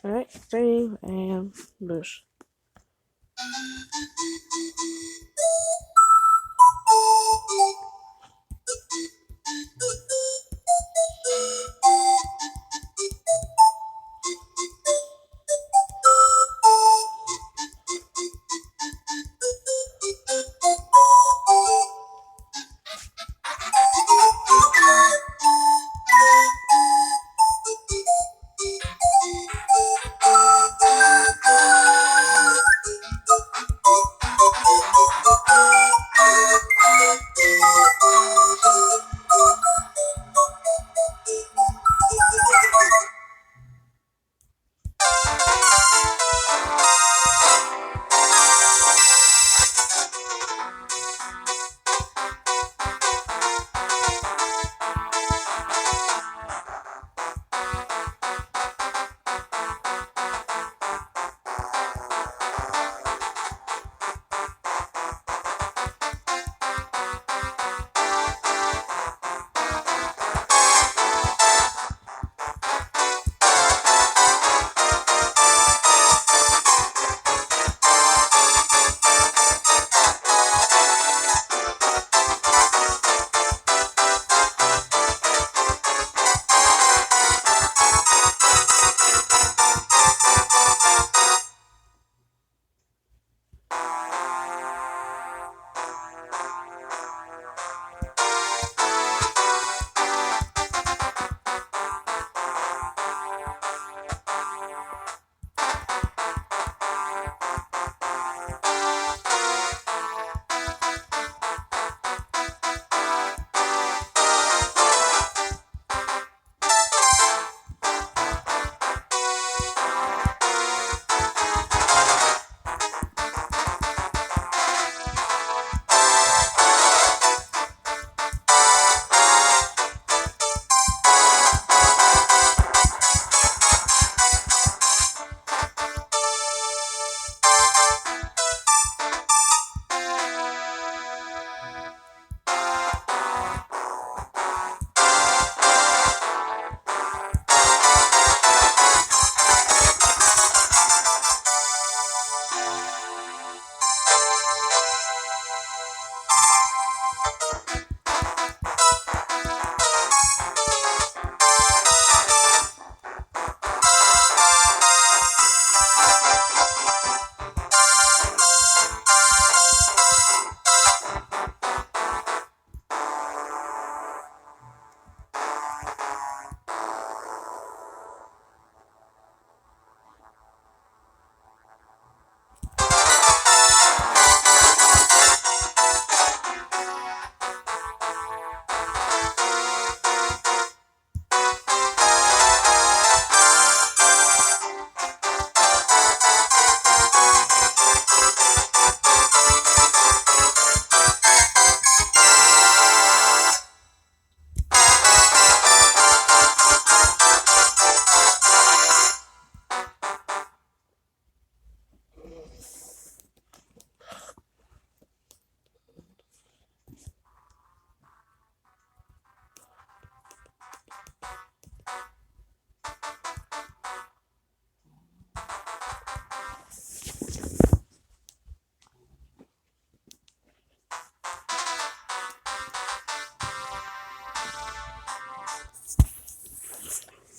Alright, save and boost.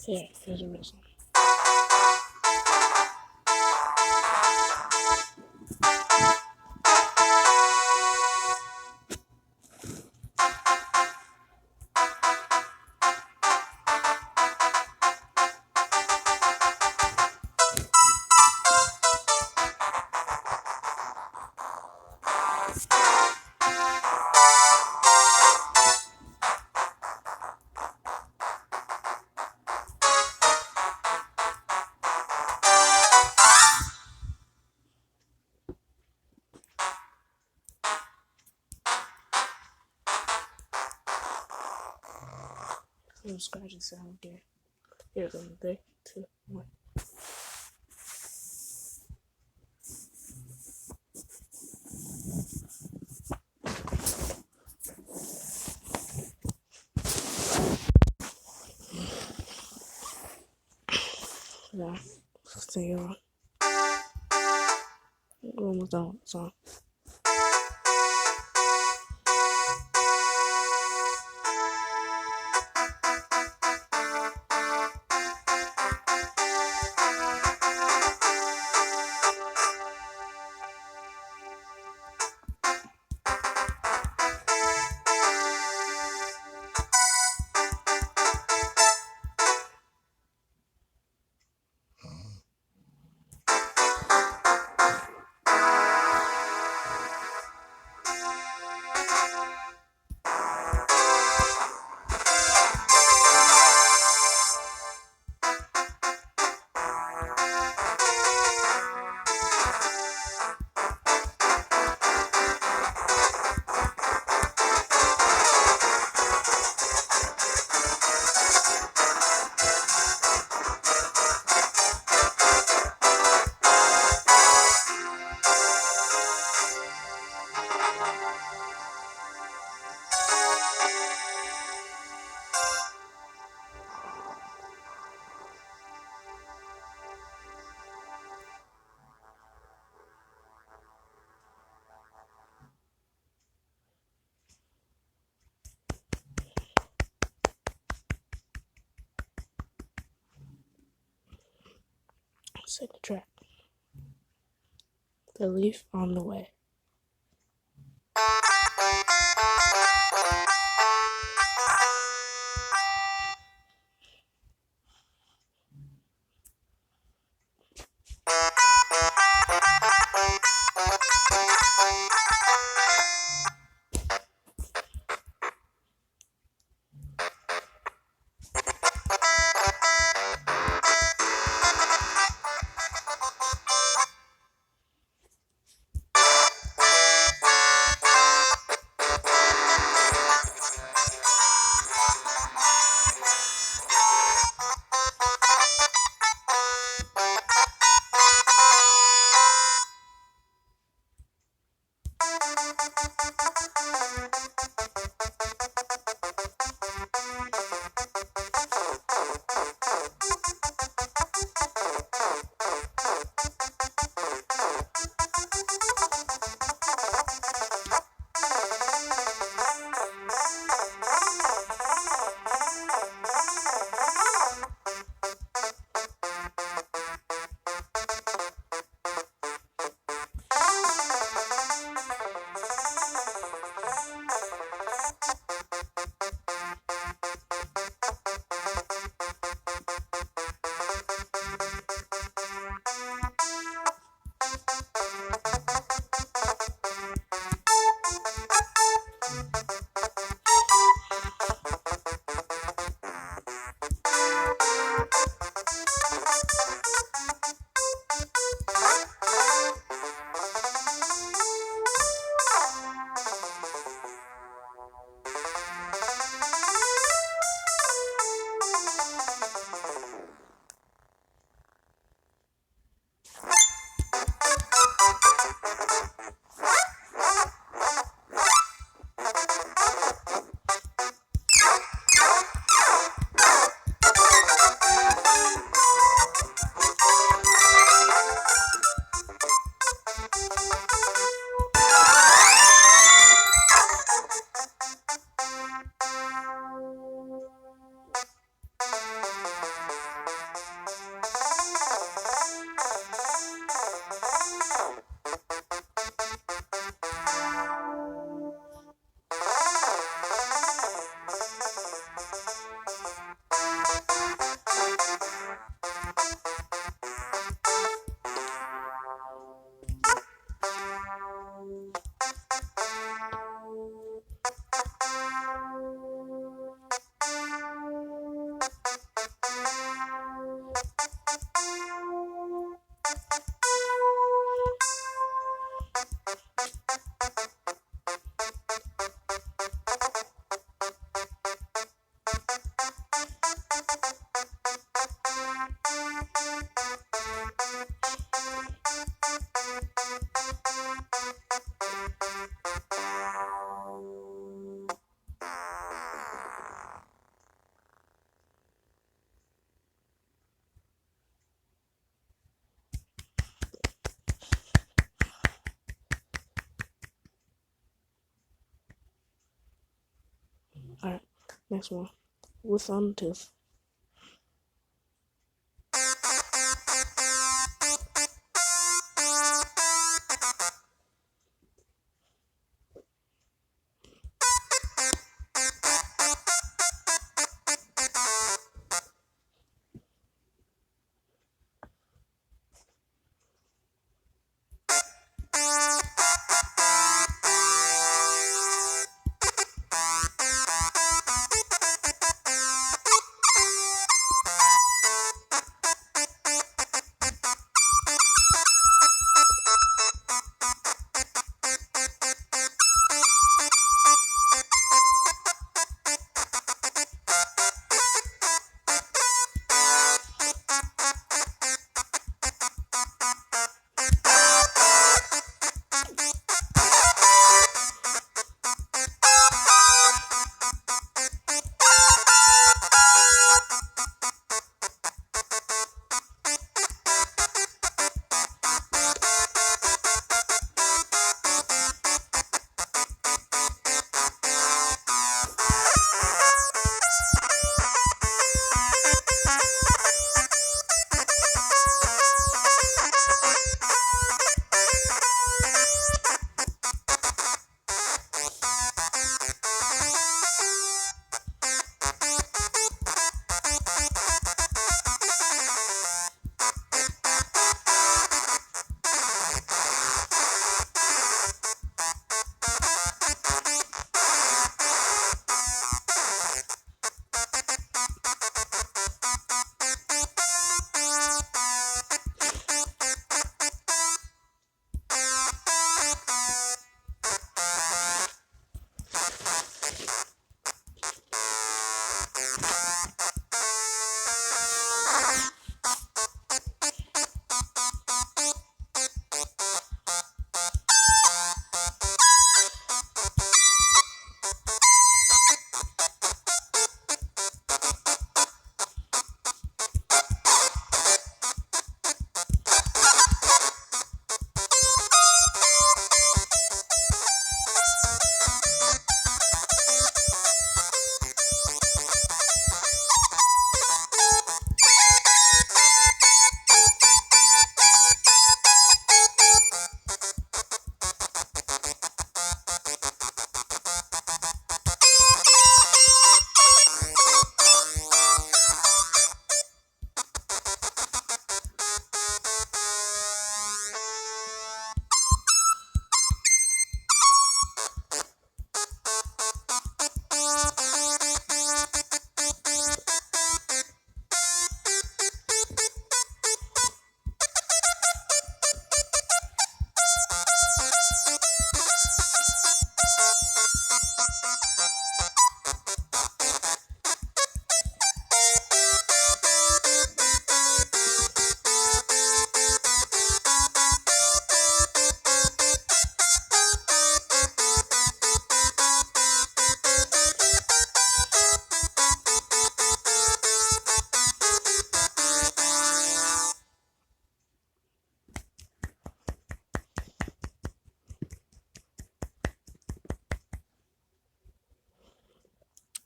Here, here's your medicine. Little scratching sound here. Here it goes. 3, 2, 1. Now, Sing on. We're almost done with the song. Second track. The Leaf on the Way. Next one. What's on the tooth?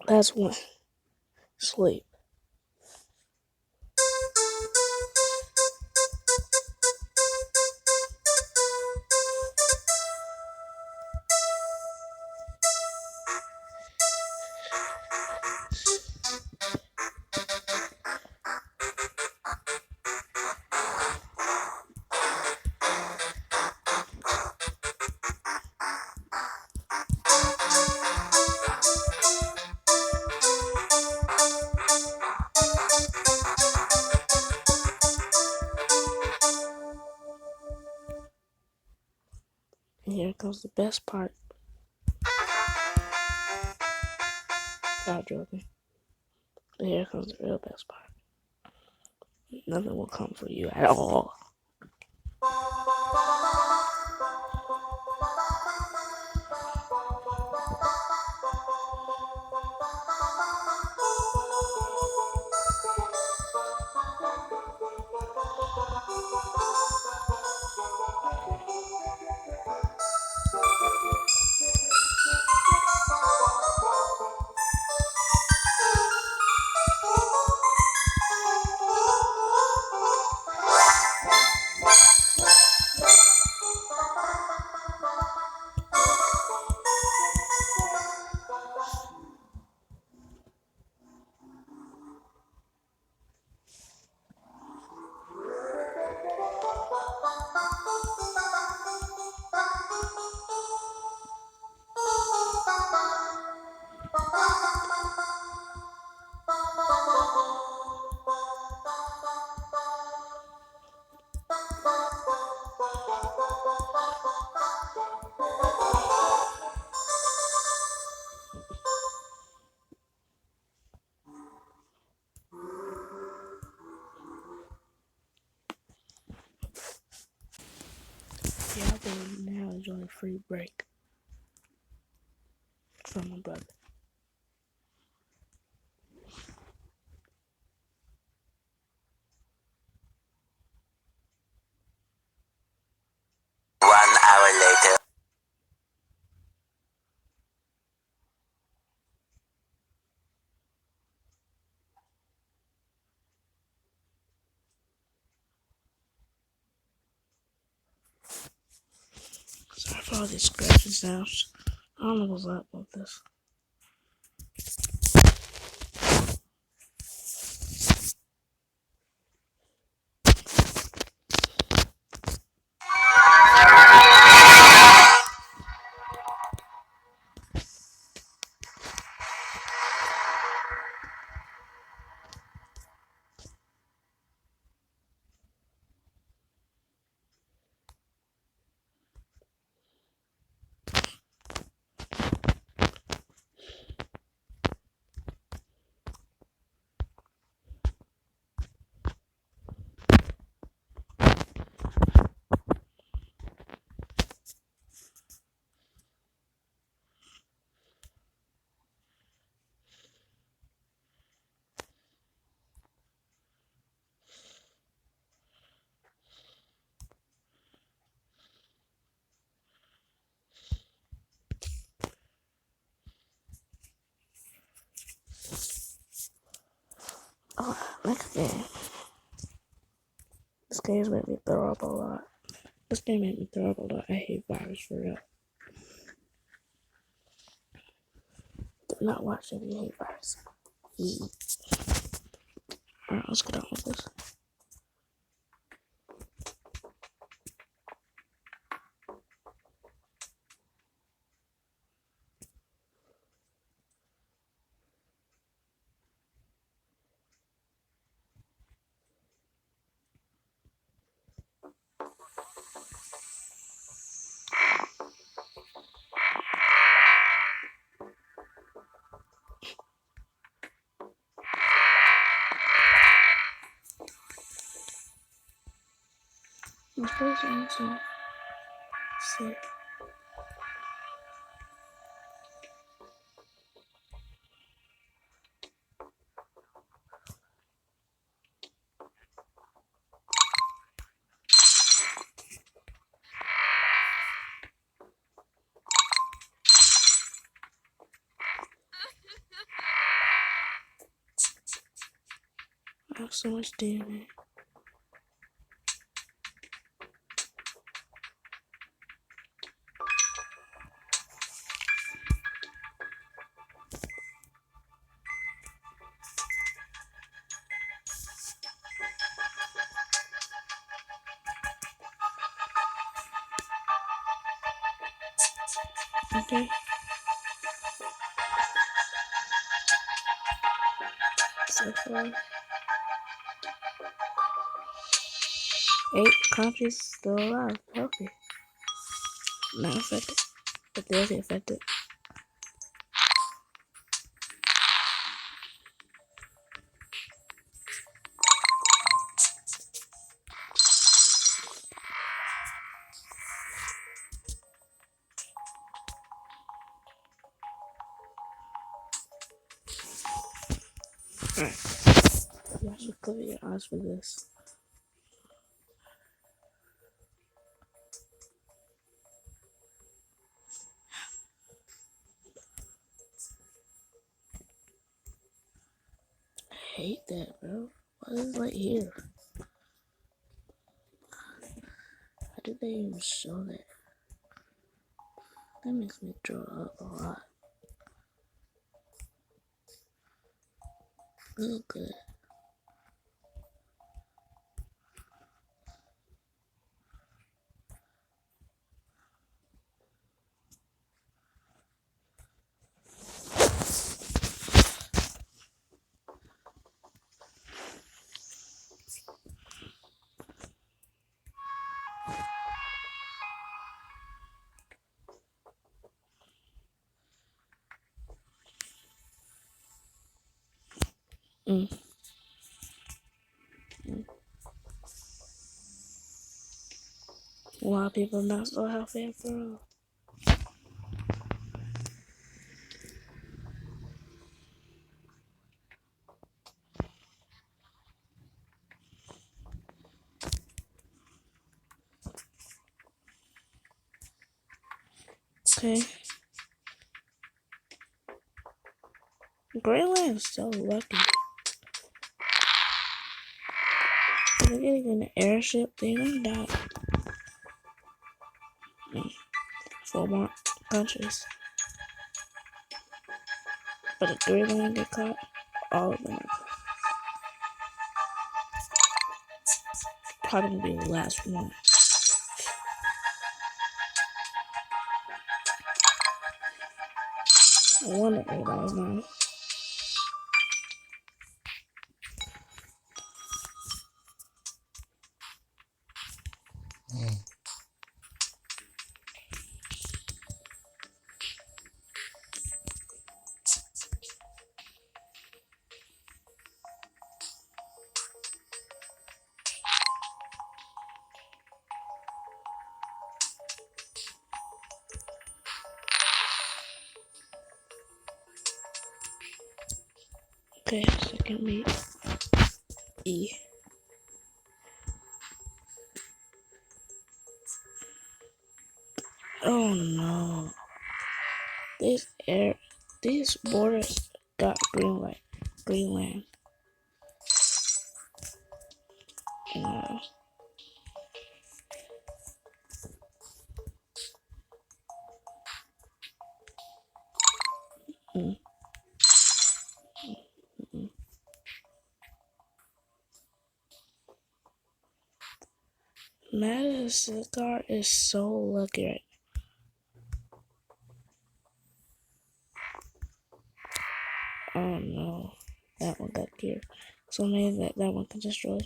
Last one. Sleep. And here comes the best part. Stop joking. And here comes the real best part. Nothing will come for you at all. So now enjoy a free break from my brother. One hour later. Sorry for all these scratching sounds. I don't know what's up with this. Oh, next game. This game's made me throw up a lot. This game made me throw up a lot. I hate virus for real. Do not watch if you hate virus. Alright, let's get on with this. My first answer. See. I have so much DNA. Okay. So far, 8 countries still alive, healthy, not affected, but they'll be affected. Alright, you should cover your eyes for this. I hate that, bro. What is right here? How did they even show that? That makes me throw up a lot. Oh, good. Mm. A lot of people not so healthy after all. Okay. Greenland is so lucky. If they're getting an airship, they're gonna die. 4 more countries. But if Greenland get caught, all of them are caught. Probably gonna be the last one. I wonder if everybody's now. Okay, second meet E. Oh no. These borders got Greenland. No. Mm. Madagascar is so lucky right now. Oh no. That one got gear. So maybe that one can destroy.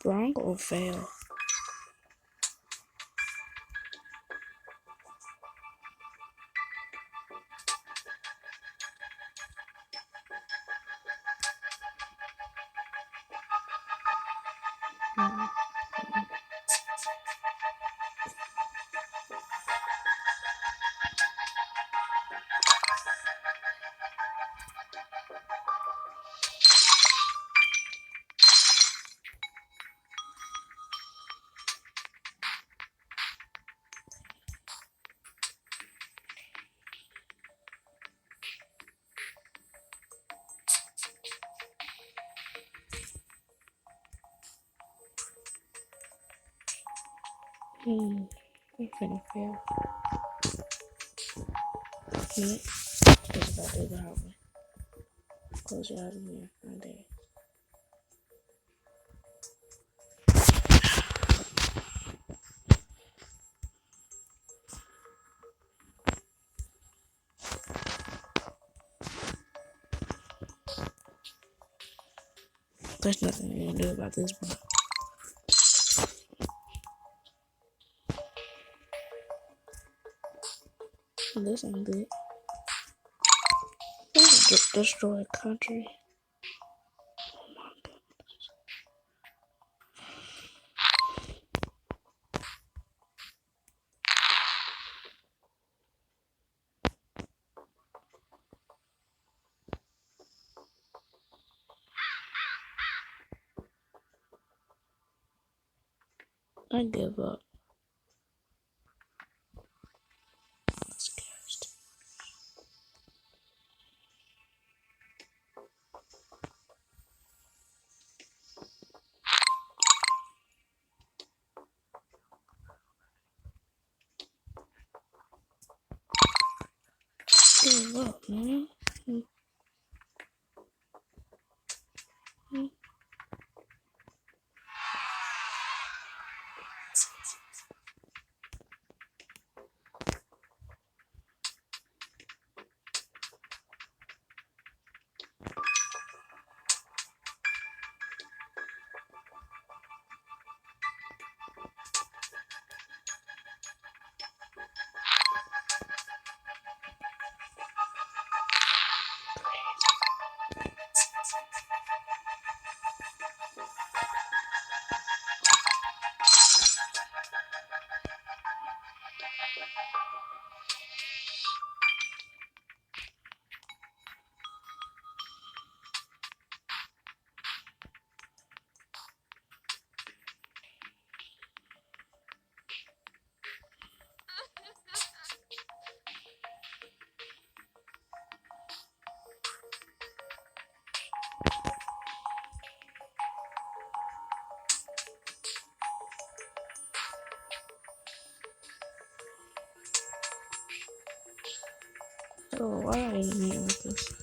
Bronco fail. I'm finna fail. Nope. That's about to do the hard way. Close your eyes in here. I dare. There's nothing you can do about this one. This ain't good. This is destroy a country. I give up. That's cursed. Give up, man. Oh, why are you mean like this?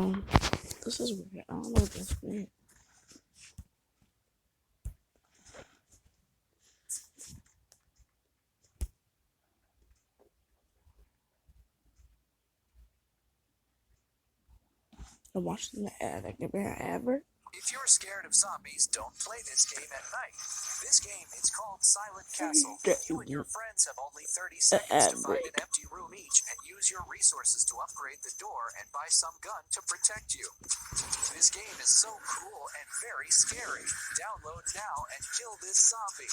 Um, this is weird. I don't know what this means. I'm watching the ad. I can be an advert. If you're scared of zombies, don't play this game at night. This game is called Silent Castle. You and your friends have only 30 seconds to find an empty room each and use your resources to upgrade the door and buy some gun to protect you. This game is so cool and very scary. Download now and kill this zombie.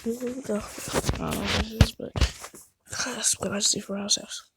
Here we go. I don't know what this is, but that's what I see for ourselves.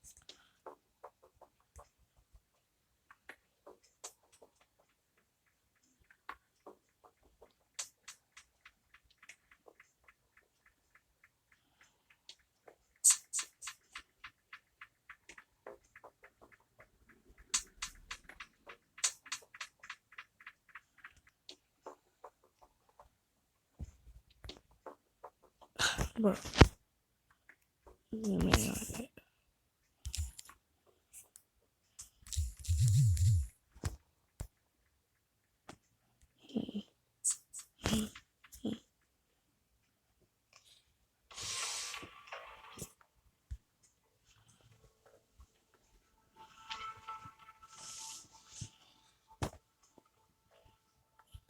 Bro.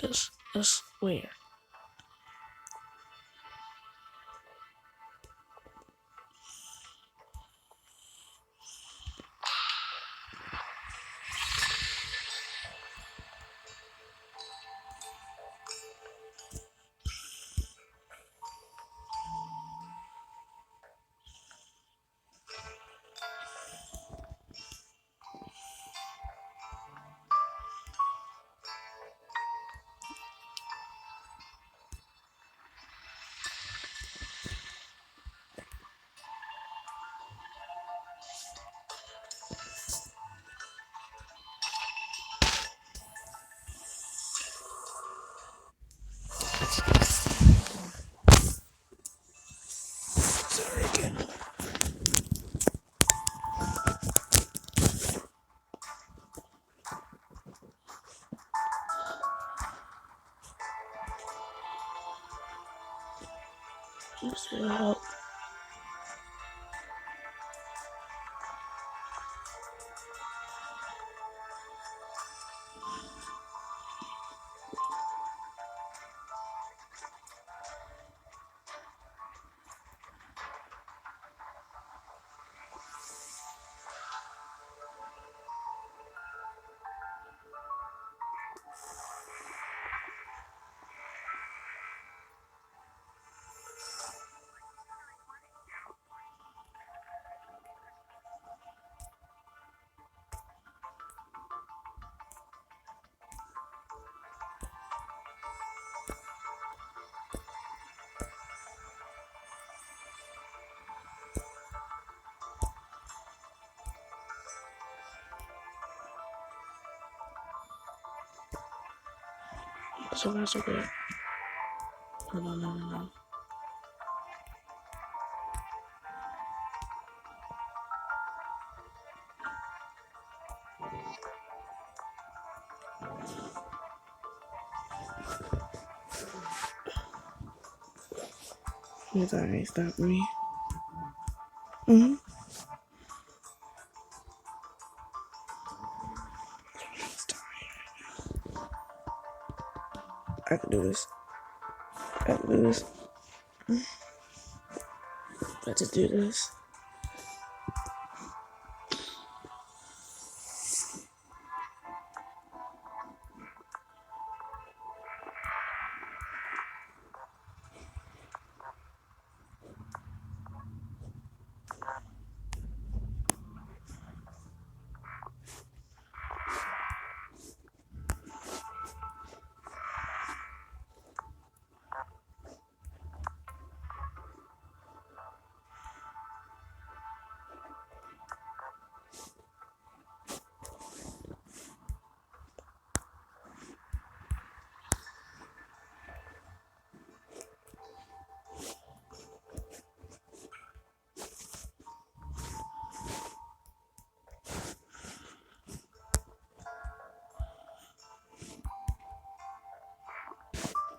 This is weird. Sorry again. Just help. So far, so good. No. He's already stopped me. I can do this. Let's just do this.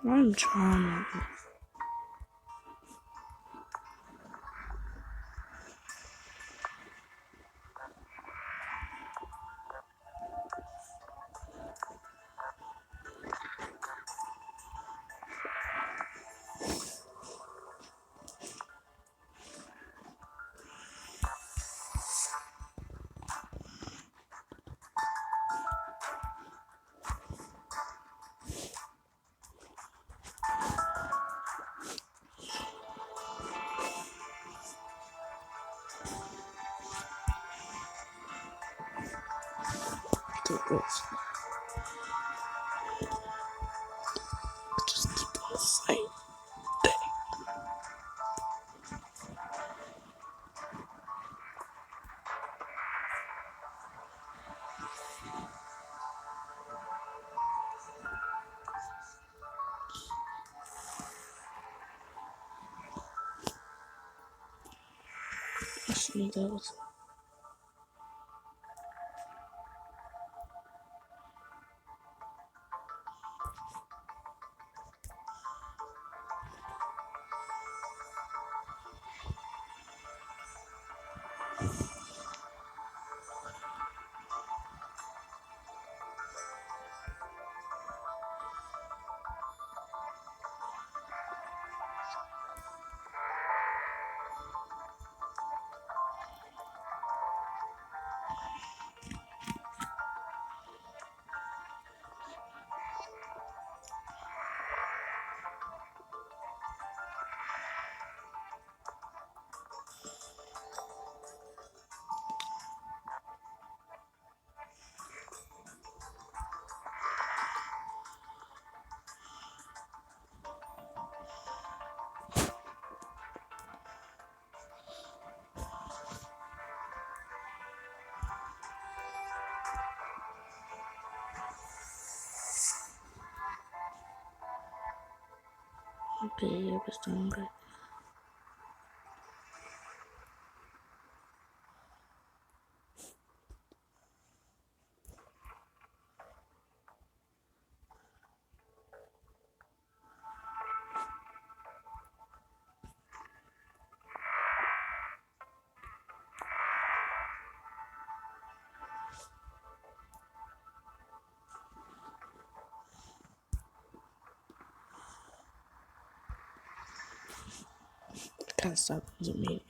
I'm trying. Do this. Just keep on the same thing. I should need those. Okay, yeah, it's doing good. Gotta stop using me.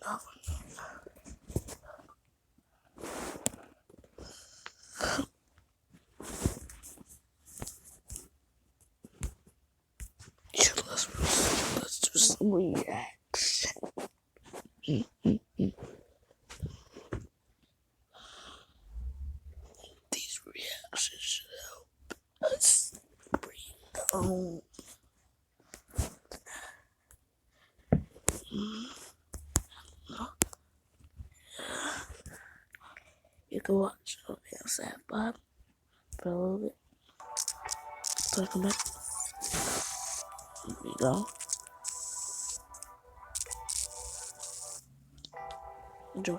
No. Let's do some reaction. These reactions should help us breathe down. You can watch on the outside, Bob, for a little bit. So I come back. Here we go. Enjoy.